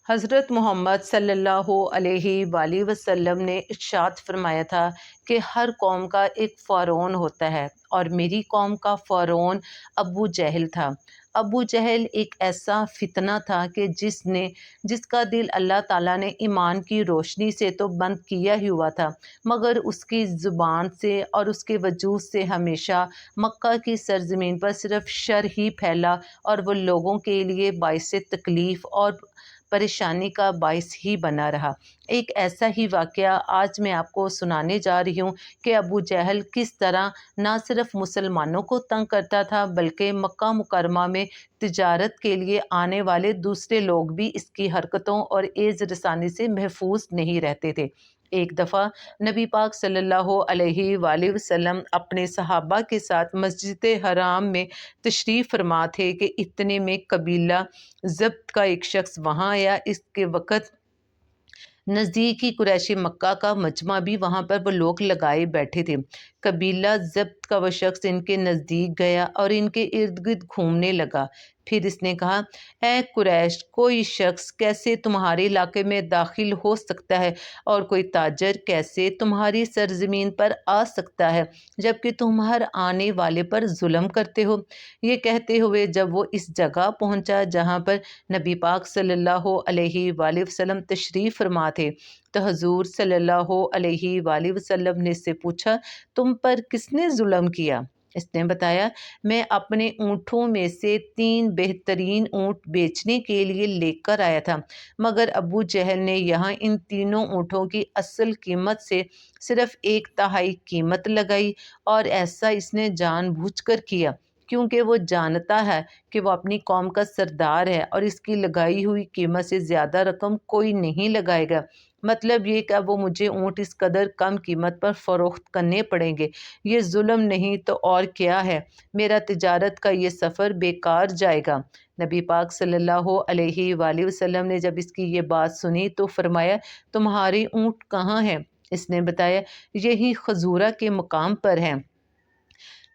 حضرت محمد صلی اللہ علیہ وآلہ وسلم نے ارشاد فرمایا تھا کہ ہر قوم کا ایک فرعون ہوتا ہے، اور میری قوم کا فرعون ابو جہل تھا۔ ابو جہل ایک ایسا فتنہ تھا کہ جس کا دل اللہ تعالیٰ نے ایمان کی روشنی سے تو بند کیا ہی ہوا تھا، مگر اس کی زبان سے اور اس کے وجود سے ہمیشہ مکہ کی سرزمین پر صرف شر ہی پھیلا، اور وہ لوگوں کے لیے باعث تکلیف اور پریشانی کا باعث ہی بنا رہا۔ ایک ایسا ہی واقعہ آج میں آپ کو سنانے جا رہی ہوں کہ ابو جہل کس طرح نہ صرف مسلمانوں کو تنگ کرتا تھا، بلکہ مکہ مکرمہ میں تجارت کے لیے آنے والے دوسرے لوگ بھی اس کی حرکتوں اور ایذ رسانی سے محفوظ نہیں رہتے تھے۔ ایک دفعہ نبی پاک صلی اللہ علیہ وآلہ وسلم اپنے صحابہ کے ساتھ مسجد حرام میں تشریف فرما تھے کہ اتنے میں قبیلہ ضبط کا ایک شخص وہاں آیا۔ اس کے وقت نزدیکی قریش مکہ کا مجمع بھی وہاں پر وہ لوگ لگائے بیٹھے تھے۔ قبیلہ ضبط کا وہ شخص ان کے نزدیک گیا اور ان کے ارد گرد گھومنے لگا۔ پھر اس نے کہا، اے قریش، کوئی شخص کیسے تمہارے علاقے میں داخل ہو سکتا ہے، اور کوئی تاجر کیسے تمہاری سرزمین پر آ سکتا ہے، جبکہ تم ہر آنے والے پر ظلم کرتے ہو؟ یہ کہتے ہوئے جب وہ اس جگہ پہنچا جہاں پر نبی پاک صلی اللہ علیہ وآلہ وسلم تشریف فرما تھے، تو حضور صلی اللہ علیہ وآلہ وسلم نے اس سے پوچھا، تم پر کس نے ظلم کیا؟ اس نے بتایا، میں اپنے اونٹوں میں سے 3 بہترین اونٹ بیچنے کے لیے لے کر آیا تھا، مگر ابو جہل نے یہاں ان تینوں اونٹوں کی اصل قیمت سے صرف 1/3 قیمت لگائی، اور ایسا اس نے جان بوجھ کر کیا، کیونکہ وہ جانتا ہے کہ وہ اپنی قوم کا سردار ہے اور اس کی لگائی ہوئی قیمت سے زیادہ رقم کوئی نہیں لگائے گا۔ مطلب یہ کہ وہ مجھے اونٹ اس قدر کم قیمت پر فروخت کرنے پڑیں گے۔ یہ ظلم نہیں تو اور کیا ہے؟ میرا تجارت کا یہ سفر بیکار جائے گا۔ نبی پاک صلی اللہ علیہ وآلہ وسلم نے جب اس کی یہ بات سنی تو فرمایا، تمہارے اونٹ کہاں ہیں؟ اس نے بتایا، یہی خزورہ کے مقام پر ہیں۔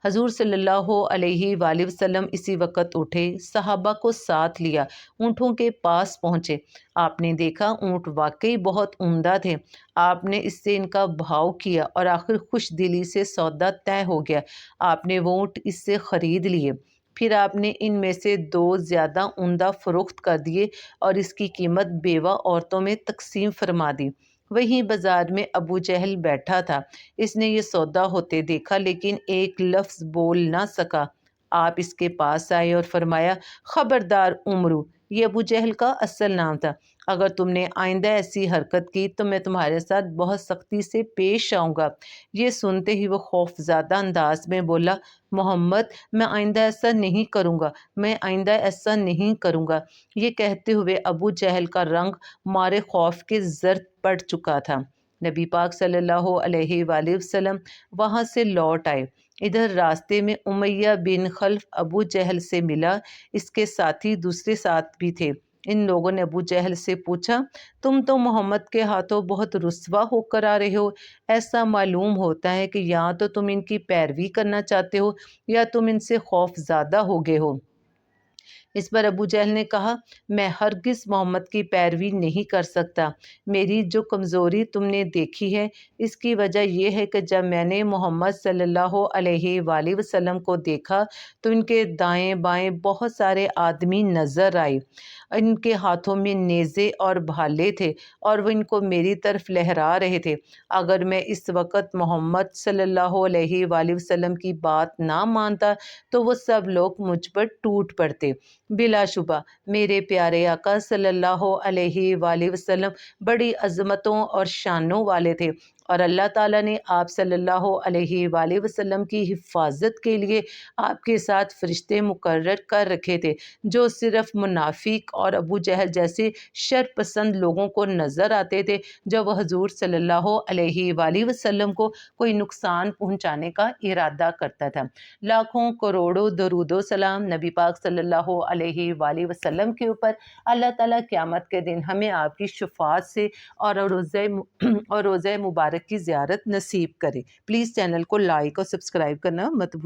حضور صلی اللہ علیہ وآلہ وسلم اسی وقت اٹھے، صحابہ کو ساتھ لیا، اونٹوں کے پاس پہنچے۔ آپ نے دیکھا اونٹ واقعی بہت عمدہ تھے۔ آپ نے اس سے ان کا بھاؤ کیا اور آخر خوش دلی سے سودا طے ہو گیا۔ آپ نے وہ اونٹ اس سے خرید لیے۔ پھر آپ نے ان میں سے 2 زیادہ عمدہ فروخت کر دیے اور اس کی قیمت بیوہ عورتوں میں تقسیم فرما دی۔ وہیں بازار میں ابو جہل بیٹھا تھا۔ اس نے یہ سودا ہوتے دیکھا لیکن ایک لفظ بول نہ سکا۔ آپ اس کے پاس آئے اور فرمایا، خبردار عمرو، یہ ابو جہل کا اصل نام تھا، اگر تم نے آئندہ ایسی حرکت کی تو میں تمہارے ساتھ بہت سختی سے پیش آؤں گا۔ یہ سنتے ہی وہ خوفزدہ انداز میں بولا، محمد، میں آئندہ ایسا نہیں کروں گا، میں آئندہ ایسا نہیں کروں گا۔ یہ کہتے ہوئے ابو جہل کا رنگ مارے خوف کے زرد پڑ چکا تھا۔ نبی پاک صلی اللہ علیہ وآلہ وسلم وہاں سے لوٹ آئے۔ ادھر راستے میں امیہ بن خلف ابو جہل سے ملا، اس کے ساتھی دوسرے ساتھ بھی تھے۔ ان لوگوں نے ابو جہل سے پوچھا، تم تو محمد کے ہاتھوں بہت رسوا ہو کر آ رہے ہو، ایسا معلوم ہوتا ہے کہ یا تو تم ان کی پیروی کرنا چاہتے ہو یا تم ان سے خوف زدہ ہو گئے ہو۔ اس پر ابو جہل نے کہا، میں ہرگز محمد کی پیروی نہیں کر سکتا۔ میری جو کمزوری تم نے دیکھی ہے، اس کی وجہ یہ ہے کہ جب میں نے محمد صلی اللہ علیہ وآلہ وسلم کو دیکھا تو ان کے دائیں بائیں بہت سارے آدمی نظر آئے۔ ان کے ہاتھوں میں نیزے اور بھالے تھے اور وہ ان کو میری طرف لہرا رہے تھے۔ اگر میں اس وقت محمد صلی اللہ علیہ وآلہ وسلم کی بات نہ مانتا تو وہ سب لوگ مجھ پر ٹوٹ پڑتے۔ بلا شبہ میرے پیارے آقا صلی اللہ علیہ وآلہ وسلم بڑی عظمتوں اور شانوں والے تھے، اور اللہ تعالیٰ نے آپ صلی اللہ علیہ وآلہ وسلم کی حفاظت کے لیے آپ کے ساتھ فرشتے مقرر کر رکھے تھے، جو صرف منافق اور ابو جہل جیسے شر پسند لوگوں کو نظر آتے تھے، جو وہ حضور صلی اللہ علیہ وآلہ وسلم کو کوئی نقصان پہنچانے کا ارادہ کرتا تھا۔ لاکھوں کروڑوں درود و سلام نبی پاک صلی اللہ علیہ وآلہ وسلم کے اوپر۔ اللہ تعالیٰ قیامت کے دن ہمیں آپ کی شفاعت سے اور روزہ مبارک کی زیارت نصیب کرے۔ پلیز چینل کو لائک اور سبسکرائب کرنا مت بھولیں۔